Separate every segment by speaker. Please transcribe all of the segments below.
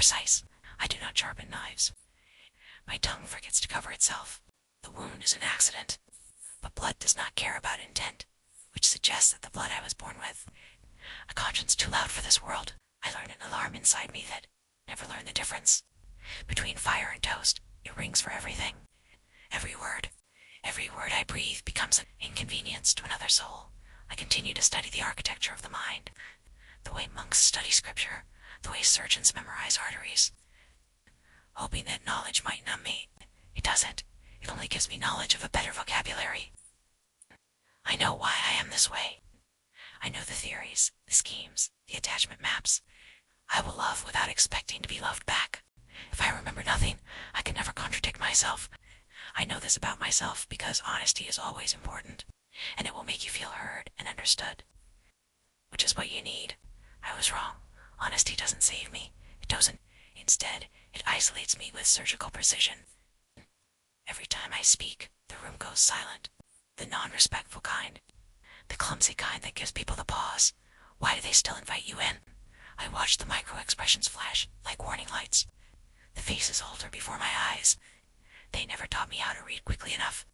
Speaker 1: precise. I do not sharpen knives. My tongue forgets to cover itself. The wound is an accident. But blood does not care about intent, which suggests that the blood I was born with. A conscience too loud for this world. I learned an alarm inside me that never learned the difference. Between fire and toast, it rings for everything. Every word I breathe becomes an inconvenience to another soul. I continue to study the architecture of the mind, the way monks study scripture, the way surgeons memorize arteries, hoping that knowledge might numb me. It doesn't. It only gives me knowledge of a better vocabulary. I know why I am this way. I know the theories, the schemes, the attachment maps. I will love without expecting to be loved back. If I remember nothing, I can never contradict myself. I know this about myself because honesty is always important, and it will make you feel heard and understood, which is what you need. I was wrong. Honesty doesn't save me. It doesn't. Instead, it isolates me with surgical precision. Every time I speak, the room goes silent. The non-respectful kind. The clumsy kind that gives people the pause. Why do they still invite you in? I watch the micro-expressions flash like warning lights. The faces alter before my eyes. They never taught me how to read quickly enough.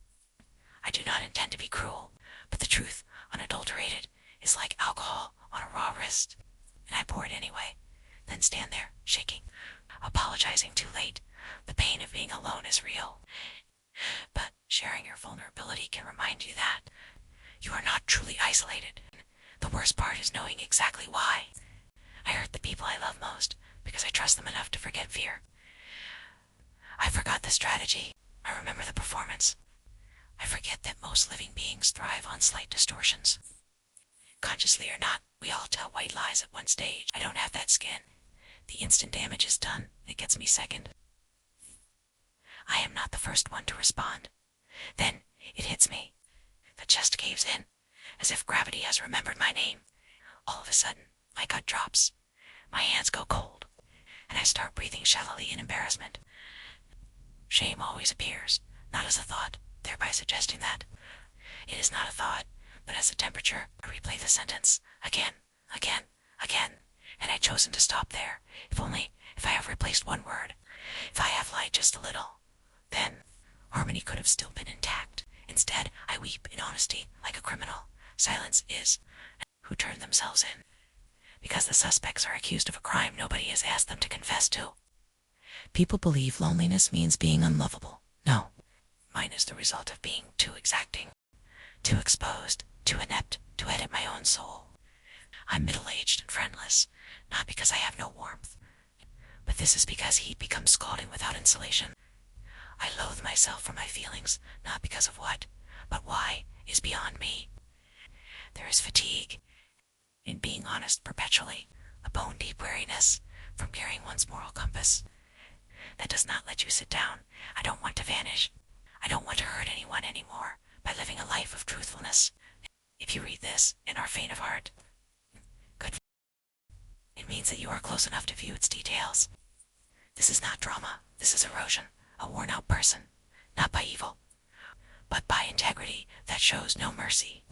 Speaker 1: I do not intend to be cruel, but the truth, unadulterated, is like alcohol on a raw wrist. And I pour it anyway, then stand there, shaking, apologizing too late. The pain of being alone is real. But sharing your vulnerability can remind you that you are not truly isolated. The worst part is knowing exactly why. I hurt the people I love most because I trust them enough to forget fear. I forgot the strategy. I remember the performance. I forget that most living beings thrive on slight distortions. Consciously or not, we all tell white lies at one stage. I don't have that skin. The instant damage is done. It gets me second. I am not the first one to respond. Then it hits me. The chest caves in, as if gravity has remembered my name. All of a sudden, my gut drops. My hands go cold, and I start breathing shallowly in embarrassment. Shame always appears, not as a thought, thereby suggesting that. It is not a thought, but as a temperature. I replay the sentence, again, and I'd chosen to stop there, if I have replaced one word, if I have lied just a little, then harmony could have still been intact. Instead, I weep in honesty, like a criminal. Silence is who turned themselves in, because the suspects are accused of a crime nobody has asked them to confess to. People believe loneliness means being unlovable. No, mine is the result of being too exacting, too exposed, too inept to edit my own soul. I'm middle-aged and friendless, not because I have no warmth, but this is because heat becomes scalding without insulation. I loathe myself for my feelings, not because of what, but why, is beyond me. There is fatigue in being honest perpetually, a bone-deep weariness from carrying one's moral compass. That does not let you sit down. I don't want to vanish. I don't want to hurt anyone anymore by living a life of truthfulness. If you read this and are faint of heart, good. It means that you are close enough to view its details. This is not drama. This is erosion. A worn-out person, not by evil, but by integrity that shows no mercy.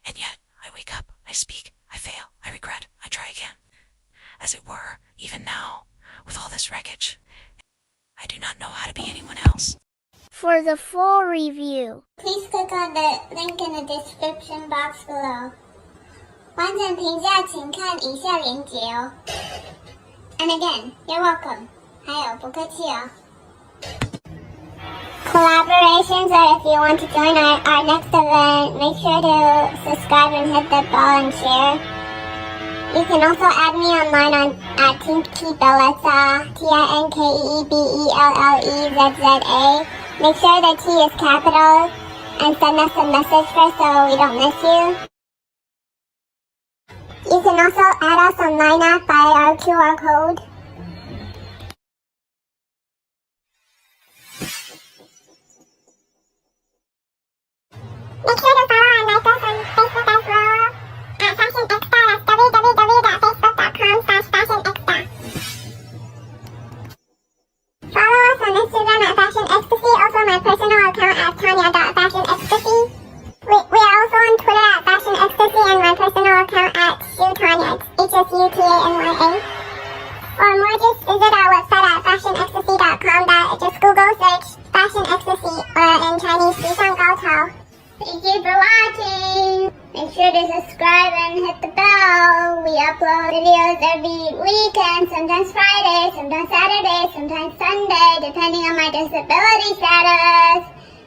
Speaker 1: And yet, I wake up, I speak, I fail, I regret, I try again. As it were, even now, with all this wreckage, I do not know how to be anyone else.
Speaker 2: For the full review,
Speaker 3: please click on the link in the description box below. 完整评价请看以下连结哦。And again, you're welcome. 还有不客气哦。Collaborations, or if you want to join our next event, make sure to subscribe and hit the bell and share. You can also add me online at Tinkeebellezza, Tinkeebellezza. Make sure the T is capital and send us a message first so we don't miss you. You can also add us online app by our QR code. Make sure to follow and like us on Facebook as well at fashionecsta. That's www.facebook.com/fashionecsta. Follow us on Instagram at fashionecstasy. Also my personal account at tanya.fashionecstasy. We are also on Twitter at fashionecstasy and my personal account at shoetanya. It's HSUTANYA. For more, just visit our website at fashionecstasytv. Just Google search Fashion Ecstasy or in Chinese 时尚高潮. Thank you for watching. Make sure to subscribe and hit the bell. We upload videos every weekend, sometimes Friday, sometimes Saturday, sometimes Sunday, depending on my disability status.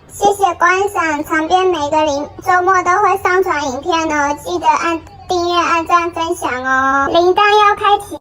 Speaker 3: 谢谢观赏，长边每个周末都会上传影片哦，记得按订阅、按赞、分享哦，铃铛要开启。